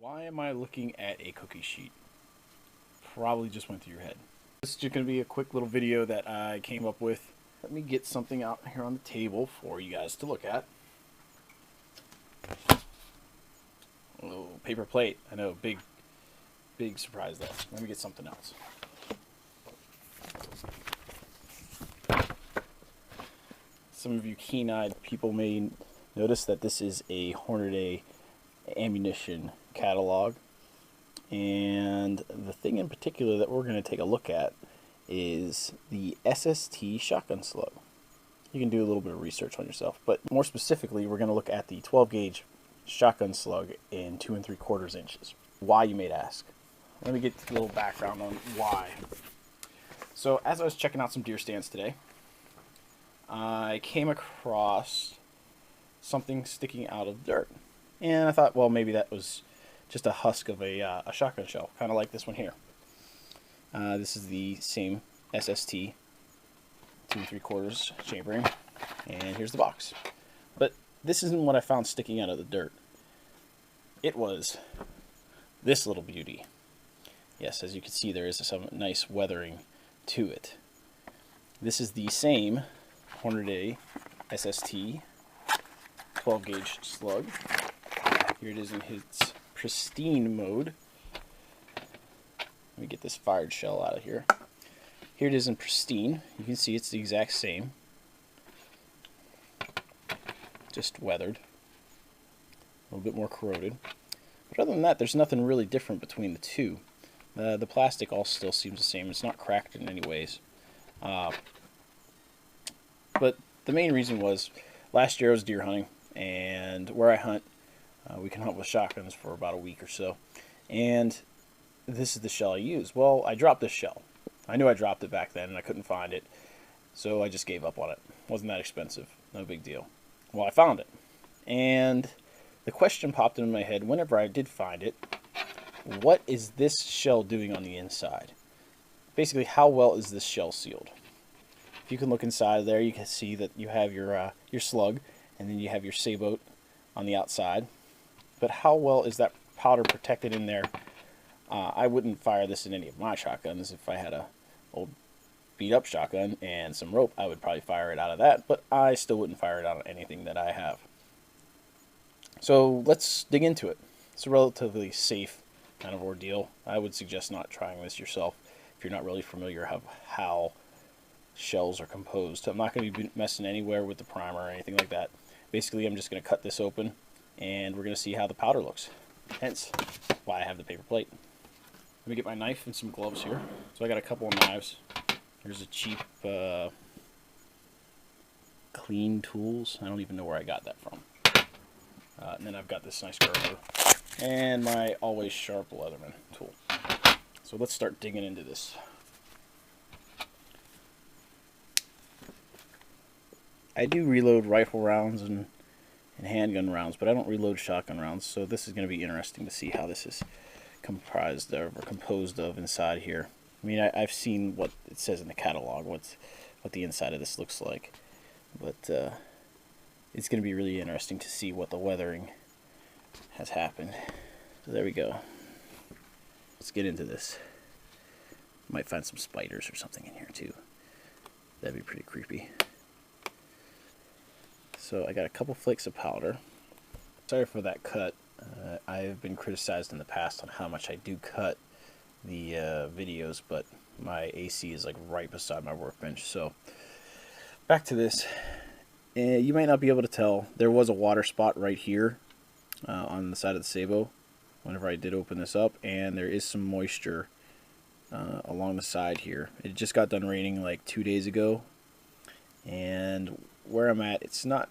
Why am I looking at a cookie sheet? Probably just went through your head. This is just going to be a quick little video that I came up with. Let me get something out here on the table for you guys to look at. Oh, paper plate. I know, big surprise there. Let me get something else. Some of you keen-eyed people may notice that this is a Hornady ammunition catalog. And the thing in particular that we're going to take a look at is the SST shotgun slug. You can do a little bit of research on yourself, but more specifically, we're going to look at the 12 gauge shotgun slug in 2 3/4 inches. Why, you may ask? Let me get a little background on why. So as I was checking out some deer stands today, I came across something sticking out of dirt. And I thought, well, maybe that was just a husk of a shotgun shell, kind of like this one here. This is the same SST 2 3/4 chambering, and here's the box. But this isn't what I found sticking out of the dirt. It was this little beauty. Yes, as you can see, there is some nice weathering to it. This is the same Hornady SST 12 gauge slug. Here it is in its pristine mode. Let me get this fired shell out of here. Here it is in pristine. You can see it's the exact same, just weathered, a little bit more corroded. But other than that, there's nothing really different between the two. The plastic all still seems the same. It's not cracked in any ways. But the main reason was, last year I was deer hunting, and where I hunt, we can hunt with shotguns for about a week or so. And this is the shell I use. Well, I dropped this shell. I knew I dropped it back then and I couldn't find it. So I just gave up on it. Wasn't that expensive. No big deal. Well, I found it. And the question popped into my head whenever I did find it. What is this shell doing on the inside? Basically, how well is this shell sealed? If you can look inside there, you can see that you have your slug, and then you have your sabote on the outside. But how well is that powder protected in there? I wouldn't fire this in any of my shotguns. If I had a old beat up shotgun and some rope, I would probably fire it out of that, but I still wouldn't fire it out of anything that I have. So let's dig into it. It's a relatively safe kind of ordeal. I would suggest not trying this yourself if you're not really familiar with how shells are composed. I'm not going to be messing anywhere with the primer or anything like that. Basically, I'm just going to cut this open and we're going to see how the powder looks. Hence why I have the paper plate. Let me get my knife and some gloves here. So I got a couple of knives. Here's a cheap Clean Tools. I don't even know where I got that from. And then I've got this nice Gerber and my always sharp Leatherman tool. So let's start digging into this. I do reload rifle rounds and handgun rounds, but I don't reload shotgun rounds, so this is going to be interesting to see how this is comprised of or composed of inside here. I mean, I've seen what it says in the catalog, what the inside of this looks like, but it's going to be really interesting to see what the weathering has happened. So there we go. Let's get into this. Might find some spiders or something in here too. That'd be pretty creepy. So I got a couple flakes of powder. Sorry for that cut. I've been criticized in the past on how much I do cut the videos, but my AC is like right beside my workbench. So back to this. You might not be able to tell. There was a water spot right here on the side of the sabot whenever I did open this up, and there is some moisture along the side here. It just got done raining like 2 days ago, and where I'm at, it's not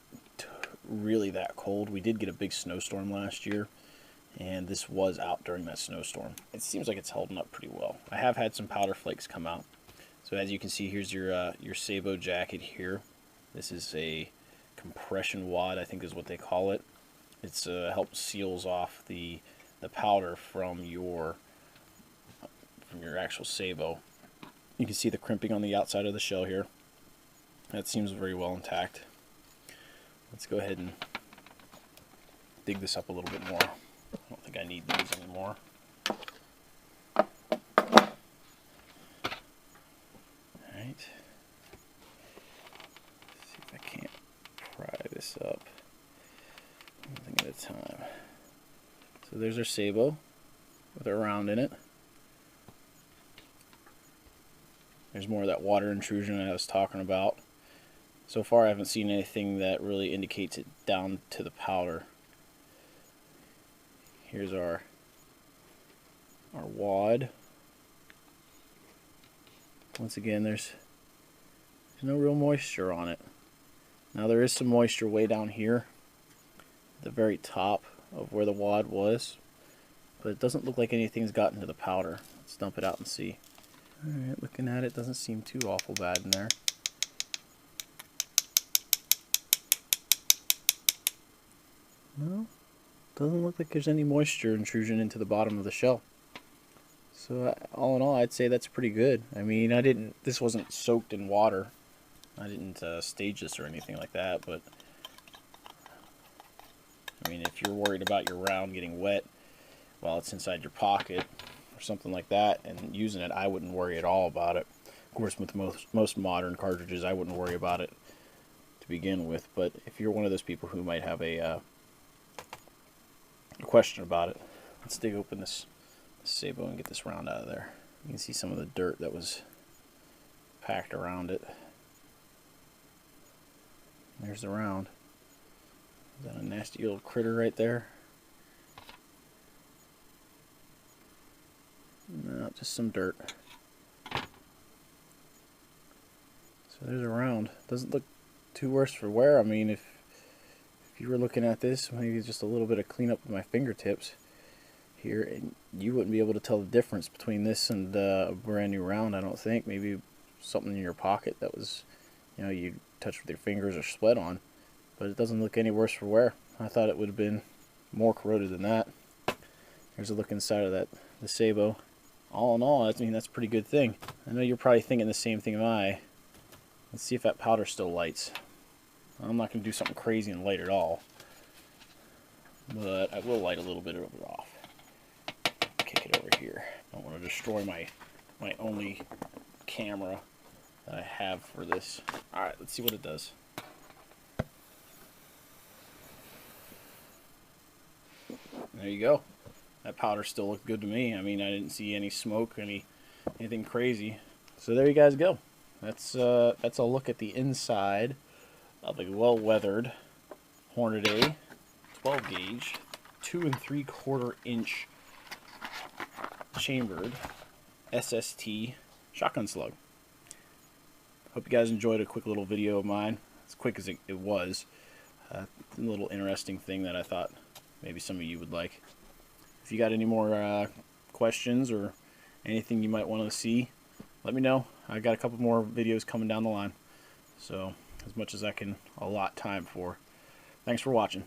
really that cold. We did get a big snowstorm last year, and this was out during that snowstorm. It seems like it's holding up pretty well. I have had some powder flakes come out. So as you can see, here's your sabot jacket here. This is a compression wad, I think is what they call it. It's helps seals off the powder from your actual sabot. You can see the crimping on the outside of the shell here. That seems very well intact. Let's go ahead and dig this up a little bit more. I don't think I need these anymore. more. Alright. See if I can't pry this up. One thing at a time. So there's our sabot with a round in it. There's more of that water intrusion I was talking about. So far I haven't seen anything that really indicates it down to the powder. Here's our wad. Once again, there's no real moisture on it. Now there is some moisture way down here at the very top of where the wad was, but it doesn't look like anything's gotten to the powder. Let's dump it out and see. Alright, looking at it, doesn't seem too awful bad in there. No, doesn't look like there's any moisture intrusion into the bottom of the shell. So all in all, I'd say that's pretty good. I mean, this wasn't soaked in water. I didn't stage this or anything like that, but I mean, if you're worried about your round getting wet while it's inside your pocket or something like that and using it, I wouldn't worry at all about it. Of course, with most modern cartridges, I wouldn't worry about it to begin with, but if you're one of those people who might have a question about it, let's dig open this sabot and get this round out of there. You can see some of the dirt that was packed around it. There's the round. Is that a nasty little critter right there? No, just some dirt. So there's a round. Doesn't look too worse for wear. I mean, if you were looking at this, maybe just a little bit of cleanup with my fingertips here, and you wouldn't be able to tell the difference between this and a brand new round, I don't think. Maybe something in your pocket that was, you touched with your fingers or sweat on, but it doesn't look any worse for wear. I thought it would have been more corroded than that. Here's a look inside of the sabot. All in all, I mean, that's a pretty good thing. I know you're probably thinking the same thing am I. Let's see if that powder still lights. I'm not going to do something crazy and light it all, but I will light a little bit of it off. Kick it over here. I don't want to destroy my only camera that I have for this. Alright, let's see what it does. There you go. That powder still looked good to me. I mean, I didn't see any smoke, anything crazy. So there you guys go. That's a look at the inside of a well-weathered Hornady 12 gauge 2 3/4 inch chambered SST shotgun slug. Hope you guys enjoyed a quick little video of mine. As quick as it was. A little interesting thing that I thought maybe some of you would like. If you got any more questions or anything you might want to see, let me know. I got a couple more videos coming down the line. So, as much as I can allot time for. Thanks for watching.